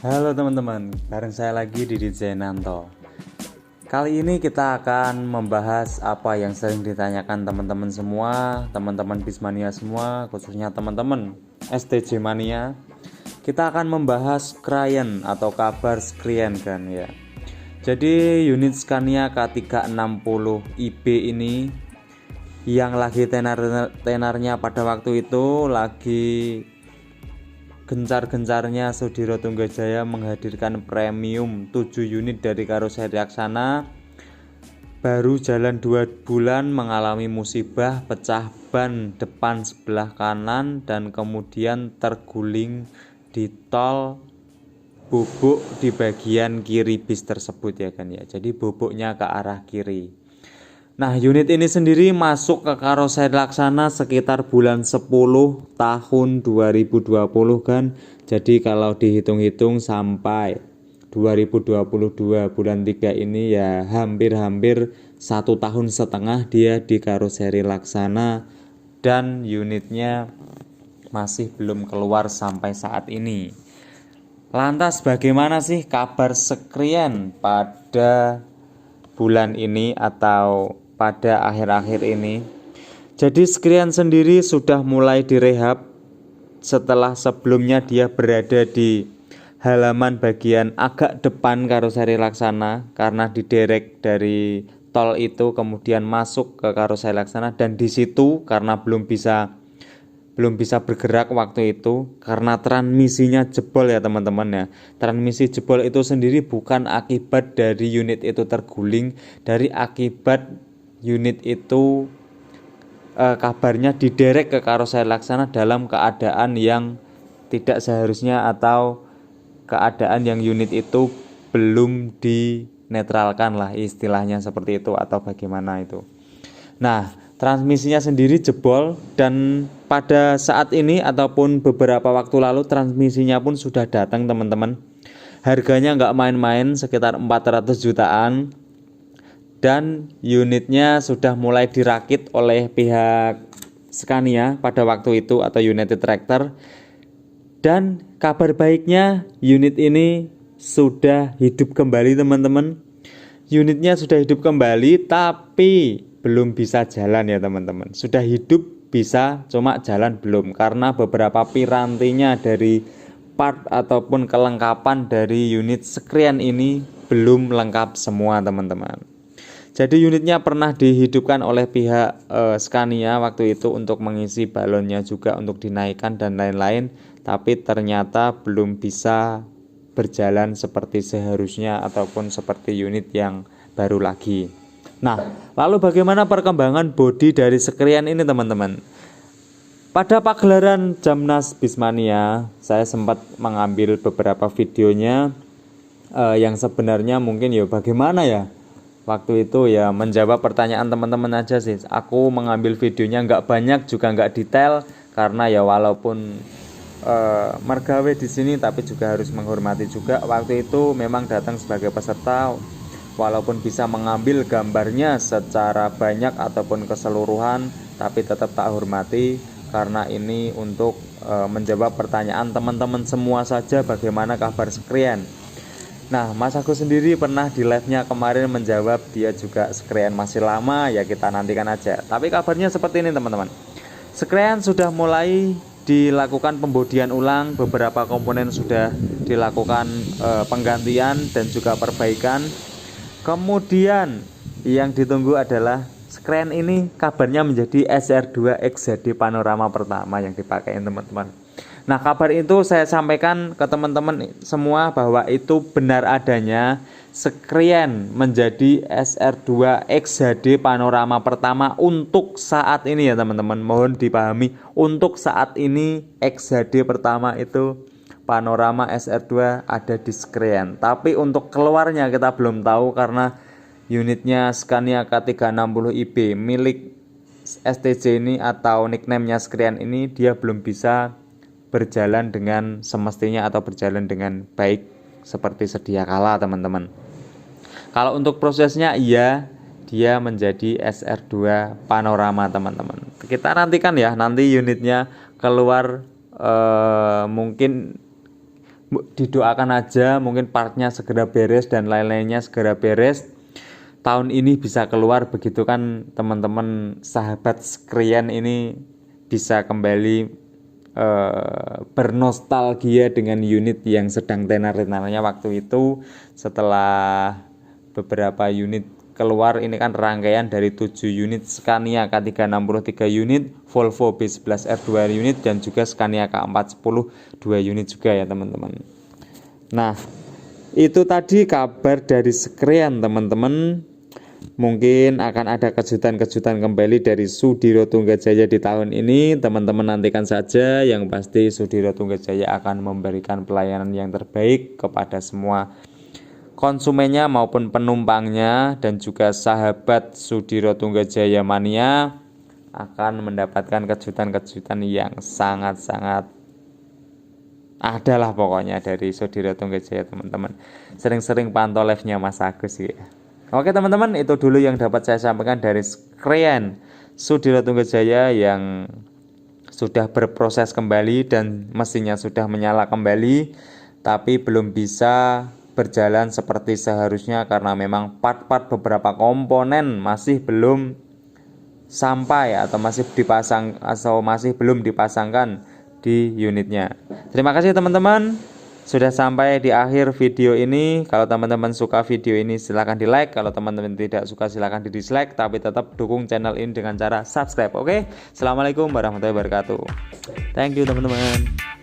Halo teman-teman, bareng saya lagi di Zainanto. Kali ini kita akan membahas apa yang sering ditanyakan teman-teman semua, teman-teman Bismania semua, khususnya teman-teman STJ Mania. Kita akan membahas Screen atau kabar Screen kan ya. Jadi unit Scania K360 IB ini yang lagi tenarnya pada waktu itu lagi gencar-gencarnya Sudiro Tunggajaya menghadirkan premium 7 unit dari karoseri Laksana. Baru jalan 2 bulan mengalami musibah pecah ban depan sebelah kanan dan kemudian terguling di tol, bubuk di bagian kiri bis tersebut ya kan ya. Jadi bubuknya ke arah kiri. Nah, unit ini sendiri masuk ke karoseri Laksana sekitar bulan 10 tahun 2020 kan. Jadi kalau dihitung-hitung sampai 2022 bulan 3 ini ya hampir-hampir 1,5 tahun dia di karoseri Laksana dan unitnya masih belum keluar sampai saat ini. Lantas bagaimana sih kabar Screen pada bulan ini atau pada akhir-akhir ini? Jadi Screen sendiri sudah mulai direhab setelah sebelumnya dia berada di halaman bagian agak depan karoseri Laksana karena diderek dari tol itu kemudian masuk ke karoseri Laksana, dan di situ karena belum bisa bergerak waktu itu karena transmisinya jebol ya teman-teman ya. Transmisi jebol itu sendiri bukan akibat dari unit itu terguling, dari akibat unit itu kabarnya diderek ke karoseri Laksana dalam keadaan yang tidak seharusnya atau keadaan yang unit itu belum dinetralkan lah istilahnya seperti itu atau bagaimana itu. Nah, transmisinya sendiri jebol dan pada saat ini ataupun beberapa waktu lalu transmisinya pun sudah datang teman-teman. Harganya nggak main-main, sekitar 400 jutaan, dan unitnya sudah mulai dirakit oleh pihak Scania pada waktu itu atau United Tractor. Dan kabar baiknya unit ini sudah hidup kembali teman-teman. Unitnya sudah hidup kembali tapi belum bisa jalan ya teman-teman. Sudah hidup bisa, cuma jalan belum karena beberapa pirantinya dari part ataupun kelengkapan dari unit Screen ini belum lengkap semua teman-teman. Jadi unitnya pernah dihidupkan oleh pihak Scania waktu itu untuk mengisi balonnya juga untuk dinaikkan dan lain-lain, tapi ternyata belum bisa berjalan seperti seharusnya ataupun seperti unit yang baru lagi. Nah, lalu bagaimana perkembangan bodi dari Screen ini teman-teman? Pada pagelaran Jamnas Bismania, saya sempat mengambil beberapa videonya yang sebenarnya mungkin ya bagaimana ya waktu itu ya menjawab pertanyaan teman-teman aja sih. Aku mengambil videonya nggak banyak juga nggak detail karena ya walaupun mergawe di sini tapi juga harus menghormati juga. Waktu itu memang datang sebagai peserta, walaupun bisa mengambil gambarnya secara banyak ataupun keseluruhan, tapi tetap tak hormati karena ini untuk menjawab pertanyaan teman-teman semua saja bagaimana kabar Screen. Nah, Mas Agus sendiri pernah di live-nya kemarin menjawab dia juga Screen masih lama, ya kita nantikan aja. Tapi kabarnya seperti ini teman-teman. Screen sudah mulai dilakukan pembodian ulang, beberapa komponen sudah dilakukan penggantian dan juga perbaikan. Kemudian yang ditunggu adalah Screen ini kabarnya menjadi SR2 XHD panorama pertama yang dipakai teman-teman. Nah, kabar itu saya sampaikan ke teman-teman semua bahwa itu benar adanya. Screen menjadi SR2 XHD panorama pertama untuk saat ini ya teman-teman. Mohon dipahami, untuk saat ini XHD pertama itu panorama SR2 ada di Screen. Tapi untuk keluarnya kita belum tahu karena unitnya Scania K360 IB milik STJ ini atau nickname-nya Screen ini dia belum bisa berjalan dengan semestinya atau berjalan dengan baik seperti sedia kala teman-teman. Kalau untuk prosesnya iya, dia menjadi SR2 panorama teman-teman. Kita nantikan ya, nanti unitnya keluar mungkin didoakan aja mungkin partnya segera beres dan lain-lainnya segera beres, tahun ini bisa keluar, begitu kan teman-teman sahabat sekalian ini bisa kembali bernostalgia dengan unit yang sedang tenar-tenarnya waktu itu. Setelah beberapa unit keluar, ini kan rangkaian dari 7 unit Scania K363 unit, Volvo B11R 2 unit, dan juga Scania K410 2 unit juga ya teman-teman. Nah, itu tadi kabar dari sekalian teman-teman. Mungkin akan ada kejutan-kejutan kembali dari Sudiro Tunggajaya di tahun ini. Teman-teman nantikan saja. Yang pasti Sudiro Tunggajaya akan memberikan pelayanan yang terbaik kepada semua konsumennya maupun penumpangnya, dan juga sahabat Sudiro Tunggajaya Mania akan mendapatkan kejutan-kejutan yang sangat-sangat adalah pokoknya dari Sudiro Tunggajaya teman-teman. Sering-sering pantau live-nya Mas Agus ya. Oke teman-teman, itu dulu yang dapat saya sampaikan dari sekalian Sudiro Tunggajaya yang sudah berproses kembali dan mesinnya sudah menyala kembali, tapi belum bisa berjalan seperti seharusnya karena memang part-part beberapa komponen masih belum sampai atau masih belum dipasangkan di unitnya. Terima kasih teman-teman sudah sampai di akhir video ini. Kalau teman-teman suka video ini silahkan di like, kalau teman-teman tidak suka silahkan di dislike, tapi tetap dukung channel ini dengan cara subscribe. Oke, assalamualaikum warahmatullahi wabarakatuh. Thank you teman-teman.